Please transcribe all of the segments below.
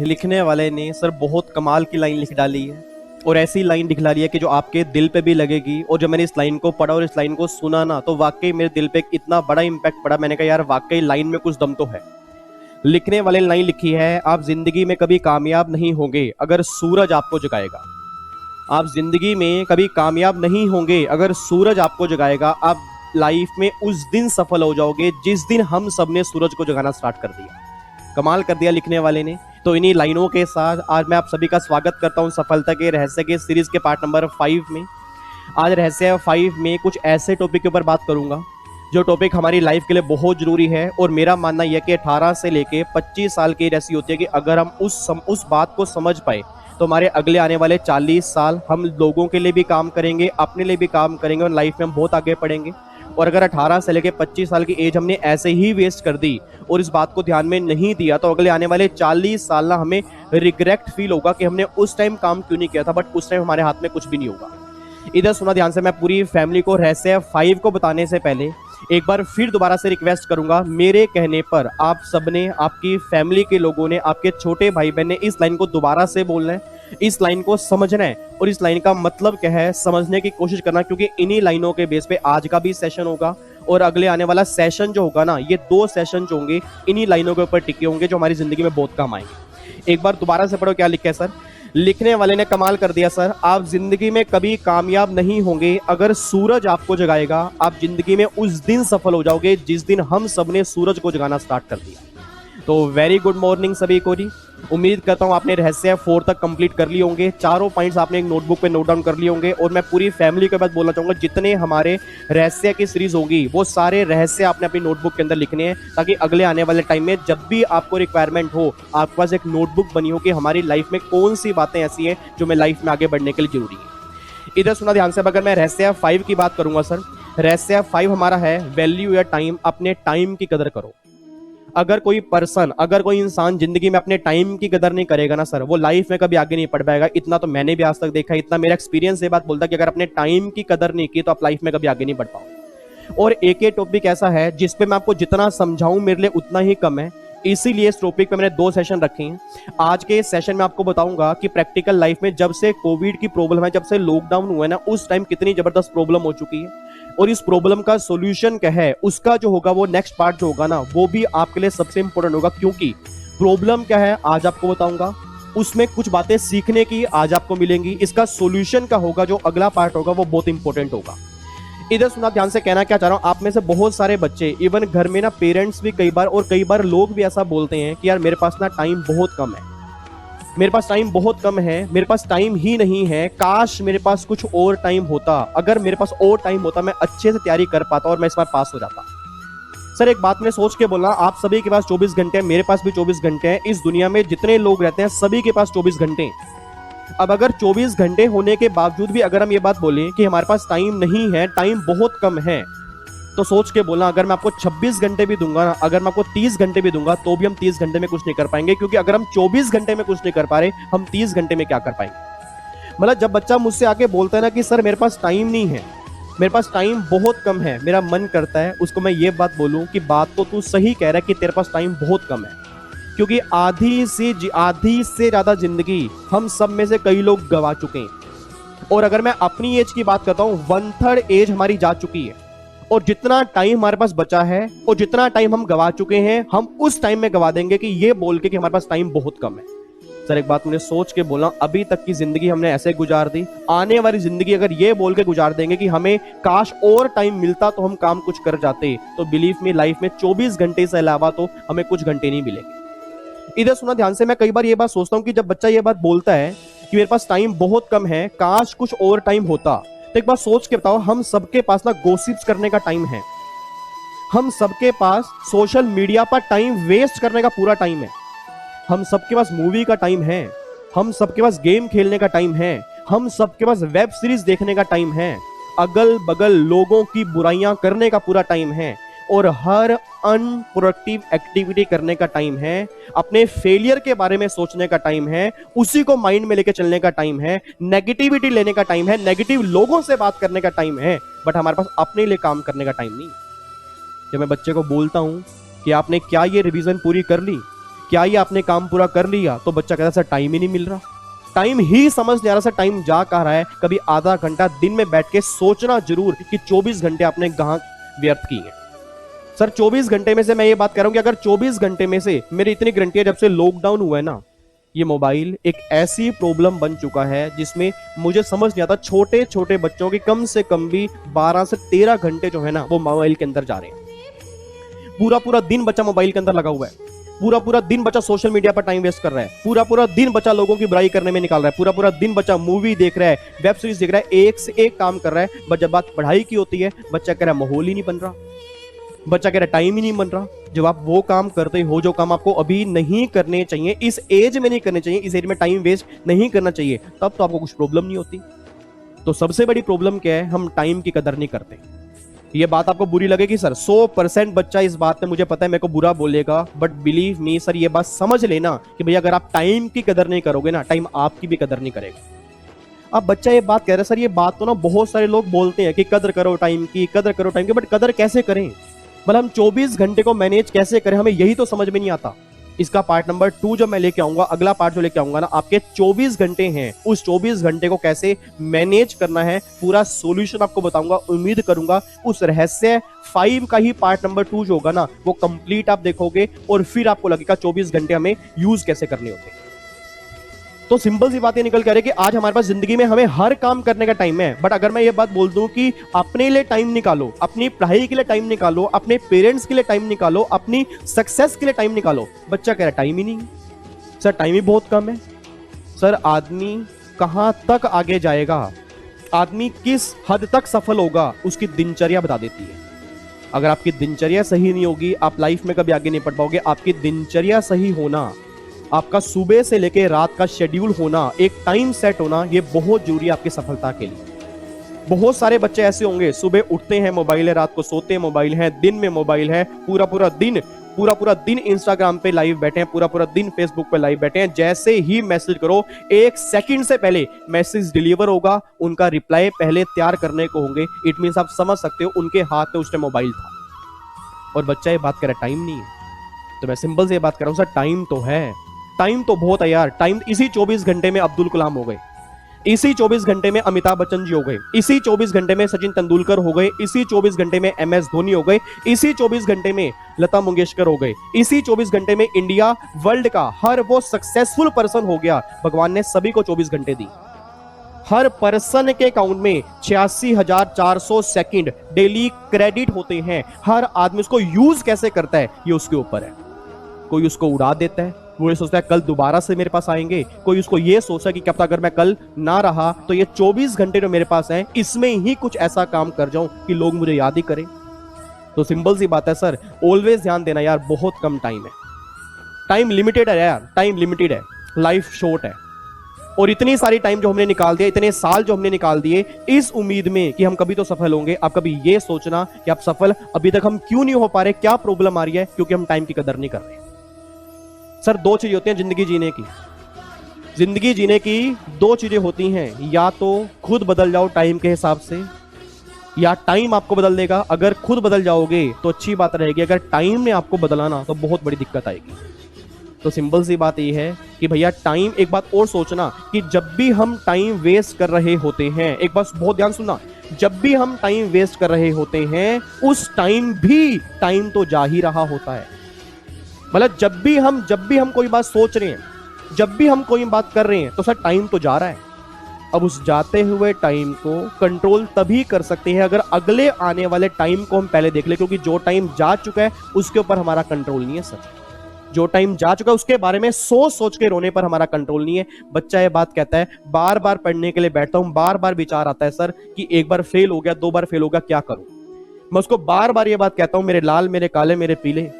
लिखने वाले ने सर बहुत कमाल की लाइन लिख डाली है और ऐसी लाइन लिख डाली है कि जो आपके दिल पे भी लगेगी। और जब मैंने इस लाइन को पढ़ा और इस लाइन को सुना ना, तो वाकई मेरे दिल पे एक इतना बड़ा इम्पैक्ट पड़ा। मैंने कहा यार वाकई लाइन में कुछ दम तो है। लिखने वाले ने लाइन लिखी है, आप जिंदगी में कभी कामयाब नहीं होंगे अगर सूरज आपको जगाएगा। आप जिंदगी में कभी कामयाब नहीं होंगे अगर सूरज आपको जगाएगा। आप लाइफ में उस दिन सफल हो जाओगे जिस दिन हम सब ने सूरज को जगाना स्टार्ट कर दिया। कमाल कर दिया लिखने वाले ने। तो इन्हीं लाइनों के साथ आज मैं आप सभी का स्वागत करता हूं सफलता के रहस्य के सीरीज के पार्ट नंबर 5 में। आज रहस्य 5 में कुछ ऐसे टॉपिक के ऊपर बात करूंगा जो टॉपिक हमारी लाइफ के लिए बहुत जरूरी है। और मेरा मानना यह कि 18 से लेके 25 साल की एज ऐसी होती है कि अगर हम उस बात को समझ पाए तो हमारे अगले आने वाले 40 साल हम लोगों के लिए भी काम करेंगे, अपने लिए भी काम करेंगे और लाइफ में हम बहुत आगे बढ़ेंगे। और अगर 18 से लेकर 25 साल की एज हमने ऐसे ही वेस्ट कर दी और इस बात को ध्यान में नहीं दिया तो अगले आने वाले 40 साल ना हमें रिग्रेट फील होगा कि हमने उस टाइम काम क्यों नहीं किया था। बट उस टाइम हमारे हाथ में कुछ भी नहीं होगा। इधर सुना ध्यान से। मैं पूरी फैमिली को रहस्य 5 को बताने से पहले एक बार फिर दोबारा से रिक्वेस्ट करूंगा, मेरे कहने पर आप सबने, आपकी फैमिली के लोगों ने, आपके छोटे भाई बहन ने इस लाइन को दोबारा से बोलना है, इस लाइन को समझना है और इस लाइन का मतलब क्या है समझने की कोशिश करना। क्योंकि इन्हीं लाइनों के बेस पे आज का भी सेशन होगा और अगले आने वाला सेशन जो होगा ना, ये 2 सेशन जो होंगे इन्हीं लाइनों के ऊपर टिके होंगे जो हमारी जिंदगी में बहुत काम आएंगे। एक बार दोबारा से पढ़ो क्या लिखा है सर। लिखने वाले ने कमाल कर दिया सर, आप जिंदगी में कभी कामयाब नहीं होंगे अगर सूरज आपको जगाएगा। आप जिंदगी में उस दिन सफल हो जाओगे जिस दिन हम सब ने सूरज को जगाना स्टार्ट कर दिया। तो वेरी गुड मॉर्निंग सभी को जी। उम्मीद करता हूं आपने रहस्य 4 तक कंप्लीट कर लिए होंगे। चारों पॉइंट्स आपने एक नोटबुक पे नोट डाउन कर लिए होंगे। और मैं पूरी फैमिली के बाद बोलना चाहूंगा, जितने हमारे रहस्य की सीरीज होगी वो सारे रहस्य आपने अपनी नोटबुक के अंदर लिखने हैं, ताकि अगले आने वाले टाइम में जब भी आपको रिक्वायरमेंट हो आपके पास एक नोटबुक बनी हो कि हमारी लाइफ में कौन सी बातें ऐसी हैं जो मैं लाइफ में आगे बढ़ने के लिए जरूरी है। इधर सुना ध्यान से। अगर मैं रहस्य 5 की बात करूंगा सर, रहस्य 5 हमारा है वैल्यू योर टाइम। अपने टाइम की कदर करो। अगर कोई पर्सन, अगर कोई इंसान जिंदगी में अपने टाइम की कदर नहीं करेगा ना सर, वो लाइफ में कभी आगे नहीं बढ़ पाएगा। इतना तो मैंने भी आज तक देखा है, इतना मेरा एक्सपीरियंस ये बात बोलता है कि अगर अपने टाइम की कदर नहीं की तो आप लाइफ में कभी आगे नहीं बढ़ पाओगे। और एक टॉपिक ऐसा है जिसपे मैं आपको जितना समझाऊं मेरे लिए उतना ही कम है, इसीलिए इस टॉपिक पे मैंने 2 सेशन रखे हैं। आज के इस सेशन में आपको बताऊंगा कि प्रैक्टिकल लाइफ में जब से कोविड की प्रॉब्लम है, जब से लॉकडाउन हुआ है ना, उस टाइम कितनी जबरदस्त प्रॉब्लम हो चुकी है और इस प्रॉब्लम का सॉल्यूशन क्या है, उसका जो होगा वो नेक्स्ट पार्ट जो होगा ना, वो भी आपके लिए सबसे इंपॉर्टेंट होगा। क्योंकि प्रॉब्लम क्या है आज आपको बताऊंगा, उसमें कुछ बातें सीखने की आज आपको मिलेंगी। इसका सॉल्यूशन का होगा जो अगला पार्ट होगा वो बहुत इंपॉर्टेंट होगा। इधर सुना ध्यान से। कहना क्या चाह रहा हूं, आप में से बहुत सारे बच्चे, इवन घर में ना पेरेंट्स भी कई बार और कई बार लोग भी ऐसा बोलते हैं कि यार मेरे पास ना टाइम बहुत कम है, मेरे पास टाइम बहुत कम है, मेरे पास टाइम ही नहीं है, काश मेरे पास कुछ और टाइम होता, अगर मेरे पास और टाइम होता मैं अच्छे से तैयारी कर पाता और मैं इस बार पास हो जाता। सर एक बात मैंने सोच के बोला, आप सभी के पास 24 घंटे हैं, मेरे पास भी 24 घंटे हैं, इस दुनिया में जितने लोग रहते हैं सभी के पास 24 घंटे हैं। अब अगर 24 घंटे होने के बावजूद भी अगर हम ये बात बोलें कि हमारे पास टाइम नहीं है, टाइम बहुत कम है, तो सोच के बोलना, अगर मैं आपको 26 घंटे भी दूंगा ना, अगर मैं आपको 30 घंटे भी दूंगा तो भी हम 30 घंटे में कुछ नहीं कर पाएंगे। क्योंकि अगर हम 24 घंटे में कुछ नहीं कर पा रहे, हम 30 घंटे में क्या कर पाएंगे। मतलब जब बच्चा मुझसे आके बोलता है ना कि सर मेरे पास टाइम नहीं है, मेरे पास टाइम बहुत कम है, मेरा मन करता है उसको मैं ये बात बोलूं कि बात तो तू सही कह रहा है कि तेरे पास टाइम बहुत कम है। क्योंकि आधी से ज्यादा जिंदगी हम सब में से कई लोग गवा चुके हैं। और अगर मैं अपनी एज की बात करता हूं, 1/3 एज हमारी जा चुकी है। और जितना टाइम हमारे पास बचा है और जितना टाइम हम गवा चुके हैं, हम उस टाइम में गवा देंगे कि ये बोल के कि हमारे पास टाइम बहुत कम है। सर एक बात मुझे सोच के बोलना, अभी तक की जिंदगी हमने ऐसे गुजार दी, आने वाली जिंदगी अगर ये बोल के गुजार देंगे कि हमें काश और टाइम मिलता तो हम काम कुछ कर जाते, तो बिलीव मी लाइफ में 24 घंटे से अलावा तो हमें कुछ घंटे नहीं मिलेंगे। इधर सुना ध्यान से। मैं कई बार ये बात सोचता हूं कि जब बच्चा ये बात बोलता है कि मेरे पास टाइम बहुत कम है, काश कुछ और टाइम होता, तो एक बार सोच के बताओ, हम सबके पास ना गॉसिप्स करने का टाइम है, हम सबके पास सोशल मीडिया पर टाइम वेस्ट करने का पूरा टाइम है, हम सबके पास मूवी का टाइम है, हम सबके पास गेम खेलने का टाइम है, हम सबके पास वेब सीरीज देखने का टाइम है, अगल बगल लोगों की बुराइयां करने का पूरा टाइम है और हर अनप्रोडक्टिव एक्टिविटी करने का टाइम है, अपने फेलियर के बारे में सोचने का टाइम है, उसी को माइंड में लेके चलने का टाइम है, नेगेटिविटी लेने का टाइम है, नेगेटिव लोगों से बात करने का टाइम है, बट हमारे पास अपने लिए काम करने का टाइम नहीं। जब मैं बच्चे को बोलता हूं कि आपने क्या ये रिवीजन पूरी कर ली, क्या ये आपने काम पूरा कर लिया? तो बच्चा कहता सर टाइम ही नहीं मिल रहा, टाइम ही समझ नहीं आ रहा सर, टाइम जा कहाँ रहा है। कभी आधा घंटा दिन में बैठ के सोचना जरूर कि 24 घंटे आपने कहाँ व्यर्थ किए हैं। सर 24 घंटे में से मैं ये बात कर रहा हूं कि अगर 24 घंटे में से मेरी इतनी गारंटी है, जब से लॉकडाउन हुआ है ना, ये मोबाइल एक ऐसी प्रॉब्लम बन चुका है जिसमें मुझे समझ नहीं आता, छोटे छोटे बच्चों के कम से कम भी 12 से 13 घंटे जो है ना वो मोबाइल के अंदर जा रहे हैं। पूरा पूरा दिन बच्चा मोबाइल के अंदर लगा हुआ है, पूरा पूरा दिन बच्चा सोशल मीडिया पर टाइम वेस्ट कर रहा है, पूरा पूरा दिन बच्चा लोगों की बुराई करने में निकाल रहा है, पूरा पूरा दिन बच्चा मूवी देख रहा है, वेब सीरीज देख रहा है, एक से एक काम कर रहा है। बट जब बात पढ़ाई की होती है, बच्चा कह रहा है माहौल ही नहीं बन रहा, बच्चा कह रहा है टाइम ही नहीं बन रहा। जब आप वो काम करते हो जो काम आपको अभी नहीं करने चाहिए, इस एज में नहीं करने चाहिए, इस एज में टाइम वेस्ट नहीं करना चाहिए, तब तो आपको कुछ प्रॉब्लम नहीं होती। तो सबसे बड़ी प्रॉब्लम क्या है? हम टाइम की कदर नहीं करते। ये बात आपको बुरी लगेगी सर, 100% बच्चा इस बात में मुझे पता है मेरे को बुरा बोलेगा, बट बिलीव मी सर, ये बात समझ लेना कि भैया अगर आप टाइम की कदर नहीं करोगे ना, टाइम आपकी भी कदर नहीं करेगा। अब बच्चा ये बात कह रहा है सर, ये बात तो ना बहुत सारे लोग बोलते हैं कि कदर करो टाइम की, कदर करो टाइम की, बट कदर कैसे करें? मतलब हम 24 घंटे को मैनेज कैसे करें, हमें यही तो समझ में नहीं आता। इसका पार्ट नंबर 2 जो मैं लेके आऊंगा, अगला पार्ट जो लेके आऊंगा ना, आपके 24 घंटे हैं, उस 24 घंटे को कैसे मैनेज करना है, पूरा सॉल्यूशन आपको बताऊंगा। उम्मीद करूंगा उस रहस्य 5 का ही पार्ट नंबर 2 जो होगा ना, वो कंप्लीट आप देखोगे और फिर आपको लगेगा 24 घंटे हमें यूज कैसे करने होते हैं। तो सिंपल सी बात ये निकल कर है कि आज हमारे पास जिंदगी में हमें हर काम करने का टाइम है, बट अगर मैं ये बात बोल दूं कि अपने लिए टाइम निकालो, अपनी पढ़ाई के लिए टाइम निकालो, अपने पेरेंट्स के लिए टाइम निकालो, अपनी सक्सेस के लिए टाइम निकालो, बच्चा कह रहा है टाइम ही नहीं है सर, टाइम ही बहुत कम है। सर आदमी कहां तक आगे जाएगा, आदमी किस हद तक सफल होगा, उसकी दिनचर्या बता देती है। अगर आपकी दिनचर्या सही नहीं होगी, आप लाइफ में कभी आगे नहीं बढ़ पाओगे। आपकी दिनचर्या सही होना, आपका सुबह से लेके रात का शेड्यूल होना, एक टाइम सेट होना, ये बहुत जरूरी है आपकी सफलता के लिए। बहुत सारे बच्चे ऐसे होंगे, सुबह उठते हैं मोबाइल है, रात को सोते हैं मोबाइल है, दिन में मोबाइल है, पूरा पूरा दिन इंस्टाग्राम पे लाइव बैठे हैं, पूरा पूरा दिन फेसबुक पे लाइव बैठे हैं। जैसे ही मैसेज करो, 1 सेकंड से पहले मैसेज डिलीवर होगा, उनका रिप्लाई पहले तैयार करने को होंगे। इट मींस आप समझ सकते हो उनके हाथ में उस टाइम मोबाइल था, और बच्चा ये बात कर रहा है टाइम नहीं है। तो मैं सिंपल से ये बात कर रहा हूं सर, टाइम तो है, टाइम तो बहुत है यार। टाइम इसी 24 घंटे में अब्दुल कलाम हो गए, इसी 24 घंटे में अमिताभ बच्चन जी हो गए, इसी 24 घंटे में सचिन तेंदुलकर हो गए, इसी 24 घंटे में MS धोनी हो गए, इसी 24 घंटे में लता मंगेशकर हो गए, इसी 24 घंटे में इंडिया वर्ल्ड का हर वो सक्सेसफुल पर्सन हो गया। भगवान ने सभी को 24 घंटे दी। हर पर्सन के अकाउंट में 86,400 सेकंड डेली क्रेडिट होते हैं। हर आदमी उसको यूज कैसे करता है ये उसके ऊपर है। कोई उसको उड़ा देता है, वो ये सोचता है कल दोबारा से मेरे पास आएंगे, कोई उसको ये सोचता है कि क्या पता अगर मैं कल ना रहा तो ये 24 घंटे जो मेरे पास हैं इसमें ही कुछ ऐसा काम कर जाऊं कि लोग मुझे याद ही करें। तो सिंपल सी बात है सर, ऑलवेज ध्यान देना यार, बहुत कम टाइम है, टाइम लिमिटेड है यार, टाइम लिमिटेड है, लाइफ शॉर्ट है। और इतनी सारी टाइम जो हमने निकाल दिया, इतने साल जो हमने निकाल दिए इस उम्मीद में कि हम कभी तो सफल होंगे, आप कभी ये सोचना कि आप सफल अभी तक हम क्यों नहीं हो पा रहे, क्या प्रॉब्लम आ रही है? क्योंकि हम टाइम की कदर नहीं कर रहे। सर 2 चीजें होती हैं जिंदगी जीने की, जिंदगी जीने की 2 चीजें होती हैं, या तो खुद बदल जाओ टाइम के हिसाब से, या टाइम आपको बदल देगा। अगर खुद बदल जाओगे तो अच्छी बात रहेगी, अगर टाइम ने आपको बदलाना तो बहुत बड़ी दिक्कत आएगी। तो सिंपल सी बात यह है कि भैया टाइम, एक बात और सोचना कि जब भी हम टाइम वेस्ट कर रहे होते हैं, एक बात बहुत ध्यान सुनना, जब भी हम टाइम वेस्ट कर रहे होते हैं उस टाइम भी टाइम तो जा ही रहा होता है। मतलब जब भी हम कोई बात सोच रहे हैं, जब भी हम कोई बात कर रहे हैं तो सर टाइम तो जा रहा है। अब उस जाते हुए टाइम को कंट्रोल तभी कर सकते हैं अगर अगले आने वाले टाइम को हम पहले देख ले, क्योंकि जो टाइम जा चुका है उसके ऊपर हमारा कंट्रोल नहीं है सर। जो टाइम जा चुका है उसके बारे में सोच सोच के रोने पर हमारा कंट्रोल नहीं है। बच्चा ये बात कहता है, बार बार पढ़ने के लिए बैठता हूं, बार बार विचार आता है सर कि एक बार फेल हो गया, 2 बार फेल हो गया, क्या करूं। मैं उसको बार बार ये बात कहता हूं, मेरे लाल, मेरे काले, मेरे पीले,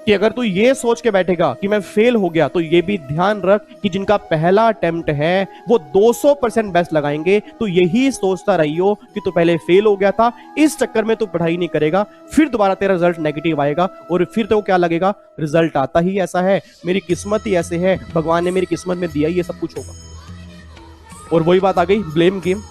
कि अगर तू ये सोच के बैठेगा कि मैं फेल हो गया तो ये भी ध्यान रख कि जिनका पहला अटेम्प्ट है वो 200% बेस्ट लगाएंगे। तो यही सोचता रहियो कि तू पहले फेल हो गया था, इस चक्कर में तू पढ़ाई नहीं करेगा, फिर दोबारा तेरा रिजल्ट नेगेटिव आएगा और फिर तो क्या लगेगा, रिजल्ट आता ही ऐसा है, मेरी किस्मत ही ऐसे है, भगवान ने मेरी किस्मत में दिया ही ये सब कुछ होगा। और वही बात आ गई ब्लेम गेम।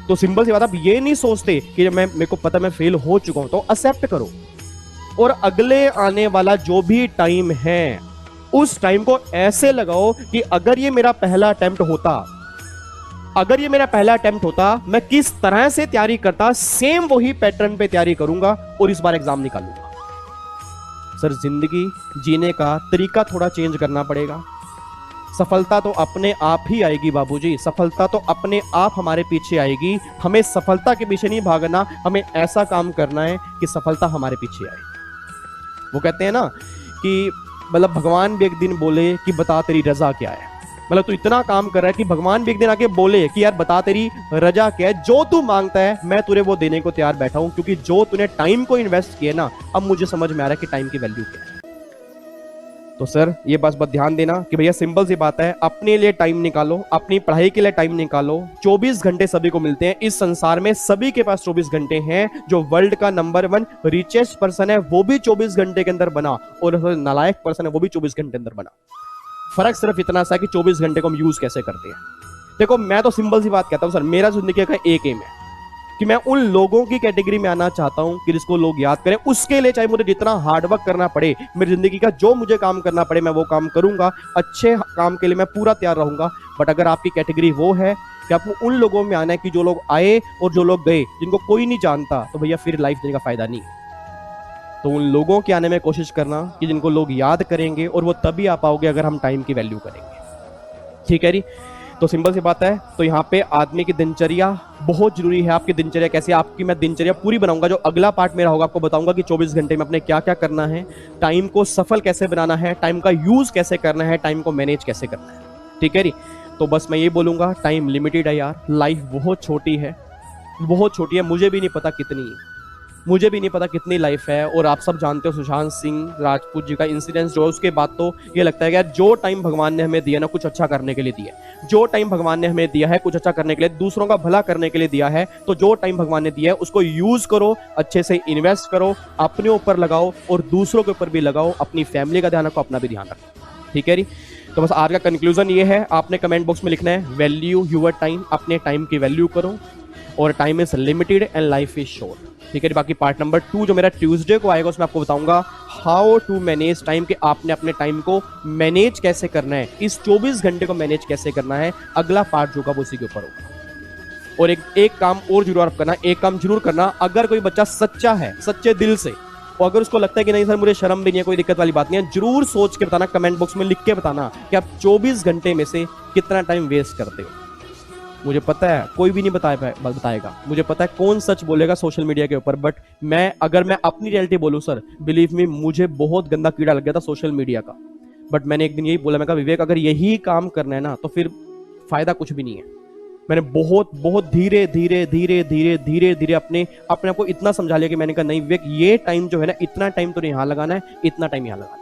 तो सिंपल सी बात, आप ये नहीं सोचते कि मेरे को पता मैं फेल हो चुका हूं, तो एक्सेप्ट करो और अगले आने वाला जो भी टाइम है उस टाइम को ऐसे लगाओ कि अगर ये मेरा पहला अटेम्प्ट होता, मैं किस तरह से तैयारी करता, सेम वही पैटर्न पे तैयारी करूंगा और इस बार एग्जाम निकालूंगा। सर जिंदगी जीने का तरीका थोड़ा चेंज करना पड़ेगा। सफलता तो अपने आप ही आएगी बाबूजी, सफलता तो अपने आप हमारे पीछे आएगी। हमें सफलता के पीछे नहीं भागना, हमें ऐसा काम करना है कि सफलता हमारे पीछे आए। वो कहते हैं ना कि मतलब भगवान भी एक दिन बोले कि बता तेरी रजा क्या है। मतलब तू इतना काम कर रहा है कि भगवान भी एक दिन आके बोले कि यार बता तेरी रजा क्या है, जो तू मांगता है मैं तुझे वो देने को तैयार बैठा हूं, क्योंकि जो तूने टाइम को इन्वेस्ट किया ना, अब मुझे समझ में आ रहा है कि टाइम की वैल्यू क्या है। तो सर ये बस ध्यान देना कि भैया सिंपल सी बात है, अपने लिए टाइम निकालो, अपनी पढ़ाई के लिए टाइम निकालो। 24 घंटे सभी को मिलते हैं इस संसार में, सभी के पास 24 घंटे हैं। जो वर्ल्ड का नंबर 1 रिचेस्ट पर्सन है वो भी 24 घंटे के अंदर बना, और नालायक पर्सन है वो भी 24 घंटे के अंदर बना। फर्क सिर्फ इतना सा है कि 24 घंटे को हम यूज कैसे करते हैं। देखो मैं तो सिंपल सी बात कहता हूं सर, मेरा जिंदगी का एक एम है कि मैं उन लोगों की कैटेगरी में आना चाहता हूं कि जिसको लोग याद करें। उसके लिए चाहे मुझे जितना हार्डवर्क करना पड़े, मेरी जिंदगी का जो मुझे काम करना पड़े मैं वो काम करूंगा। अच्छे काम के लिए मैं पूरा तैयार रहूंगा। बट अगर आपकी कैटेगरी वो है कि आपको उन लोगों में आना है कि जो लोग आए और जो लोग गए, जिनको कोई नहीं जानता, तो भैया फिर लाइफ देने का फायदा नहीं। तो उन लोगों के आने में कोशिश करना कि जिनको लोग याद करेंगे, और वो तभी आ पाओगे अगर हम टाइम की वैल्यू करेंगे। ठीक है जी, तो सिंपल सी बात है। तो यहाँ पे आदमी की दिनचर्या बहुत जरूरी है। आपकी दिनचर्या कैसे, आपकी मैं दिनचर्या पूरी बनाऊंगा। जो अगला पार्ट मेरा होगा आपको बताऊंगा कि 24 घंटे में अपने क्या क्या करना है, टाइम को सफल कैसे बनाना है, टाइम का यूज कैसे करना है, टाइम को मैनेज कैसे करना है। ठीक है जी, तो बस मैं ये बोलूंगा टाइम लिमिटेड है यार, लाइफ बहुत छोटी है, बहुत छोटी है। मुझे भी नहीं पता कितनी है, मुझे भी नहीं पता कितनी लाइफ है। और आप सब जानते हो सुशांत सिंह राजपूत जी का इंसिडेंस जो है, उसके बाद तो ये लगता है कि यार जो टाइम भगवान ने हमें दिया ना, कुछ अच्छा करने के लिए दिया है। जो टाइम भगवान ने हमें दिया है कुछ अच्छा करने के लिए, दूसरों का भला करने के लिए दिया है, तो जो टाइम भगवान ने दिया है उसको यूज करो, अच्छे से इन्वेस्ट करो, अपने ऊपर लगाओ और दूसरों के ऊपर भी लगाओ। अपनी फैमिली का ध्यान रखो, अपना भी ध्यान रखो। ठीक है जी, तो बस आज का कंक्लूजन ये है, आपने कमेंट बॉक्स में लिखना है वैल्यू यूर टाइम, अपने टाइम की वैल्यू करो, और time is limited and life is short. ठीक है, बाकी पार्ट नंबर 2 जो मेरा ट्यूसडे को आएगा उसमें आपको बताऊंगा हाउ टू मैनेज टाइम, कि आपने अपने टाइम को मैनेज कैसे करना है, इस 24 घंटे को मैनेज कैसे करना है। अगला पार्ट जो होगा उसी के ऊपर होगा। और एक काम और जरूर आप करना, एक काम जरूर करना, अगर कोई बच्चा सच्चा है, सच्चे दिल से, और अगर उसको लगता है कि नहीं सर मुझे शर्म भी नहीं है, कोई दिक्कत वाली बात नहीं है, जरूर सोच के बताना, कमेंट बॉक्स में लिख के बताना कि आप 24 घंटे में से कितना टाइम वेस्ट करते हो। मुझे पता है कोई भी नहीं बताएगा, मुझे पता है कौन सच बोलेगा सोशल मीडिया के ऊपर, बट अगर मैं अपनी रियलिटी बोलूं सर, बिलीव मी, मुझे बहुत गंदा कीड़ा लग गया था सोशल मीडिया का। बट मैंने एक दिन यही बोला, मैं कहा विवेक अगर यही काम करना है ना तो फिर फायदा कुछ भी नहीं है। मैंने बहुत बहुत धीरे धीरे धीरे धीरे धीरे धीरे अपने आप को इतना समझा लिया कि मैंने कहा नहीं विवेक, ये टाइम जो है ना, इतना टाइम तो यहाँ लगाना है, इतना टाइम यहाँ लगाना है।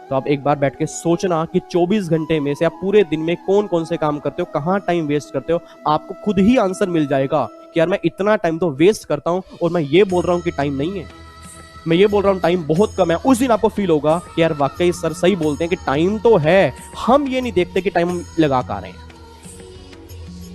तो आप एक बार बैठ के सोचना कि 24 घंटे में से आप पूरे दिन में कौन कौन से काम करते हो, कहाँ टाइम वेस्ट करते हो। आपको खुद ही आंसर मिल जाएगा कि यार मैं इतना टाइम तो वेस्ट करता हूँ, और मैं ये बोल रहा हूँ कि टाइम नहीं है, मैं ये बोल रहा हूँ टाइम बहुत कम है। उस दिन आपको फील होगा कि यार वाकई सर सही बोलते हैं कि टाइम तो है, हम ये नहीं देखते कि टाइम हम लगा कर रहे हैं।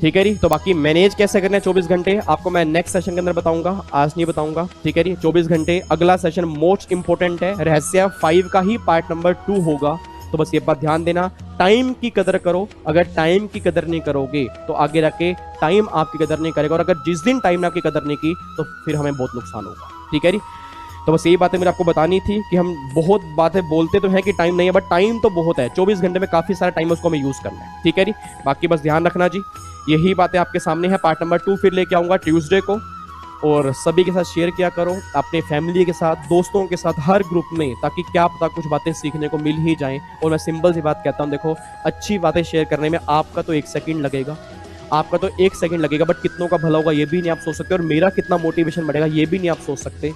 ठीक है जी, तो बाकी मैनेज कैसे करना है 24 घंटे आपको मैं नेक्स्ट सेशन के अंदर बताऊंगा, आज नहीं बताऊंगा। ठीक है जी, 24 घंटे अगला सेशन मोस्ट इंपोर्टेंट है, रहस्य 5 का ही पार्ट नंबर 2 होगा। तो बस ये बात ध्यान देना, टाइम की कदर करो। अगर टाइम की कदर नहीं करोगे तो आगे रखे टाइम आपकी कदर नहीं करेगा, और अगर जिस दिन टाइम ने आपकी कदर नहीं की तो फिर हमें बहुत नुकसान होगा। ठीक है जी, तो बस यही बातें मेरे आपको बतानी थी कि हम बहुत बातें बोलते तो हैं कि टाइम नहीं है, बट टाइम तो बहुत है। 24 घंटे में काफी सारा टाइम उसको हमें यूज करना है। ठीक है जी, बाकी बस ध्यान रखना जी, यही बातें आपके सामने है। पार्ट नंबर 2 फिर लेके आऊंगा ट्यूसडे को, और सभी के साथ शेयर किया करो, अपने फैमिली के साथ, दोस्तों के साथ, हर ग्रुप में, ताकि क्या पता कुछ बातें सीखने को मिल ही जाएं। और मैं सिंपल सी बात कहता हूं, देखो अच्छी बातें शेयर करने में आपका तो 1 सेकंड लगेगा, आपका तो 1 सेकंड लगेगा, बट कितनों का भला होगा ये भी नहीं आप सोच सकते, और मेरा कितना मोटिवेशन बढ़ेगा ये भी नहीं आप सोच सकते।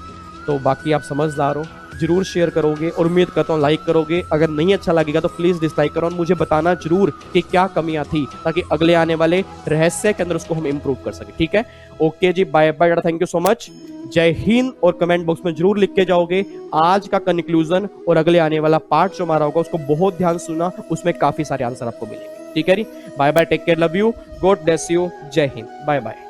तो बाकी आप समझदार हो, जरूर शेयर करोगे, और उम्मीद करता हूँ लाइक करोगे। अगर नहीं अच्छा लगेगा तो प्लीज डिसलाइक करो, और मुझे बताना जरूर कि क्या कमियां थी, ताकि अगले आने वाले रहस्य के अंदर उसको हम इंप्रूव कर सके। ठीक है, ओके जी, bye bye, thank you so much, जय हिंद। और कमेंट बॉक्स में जरूर लिख के जाओगे आज का कंक्लूजन, और अगले आने वाला पार्ट जो हमारा होगा उसको बहुत ध्यान सुनना, उसमें काफी सारे आंसर आपको मिलेंगे। ठीक है जी, bye bye, take care, love you, God bless you, जय हिंद, बाय बाय।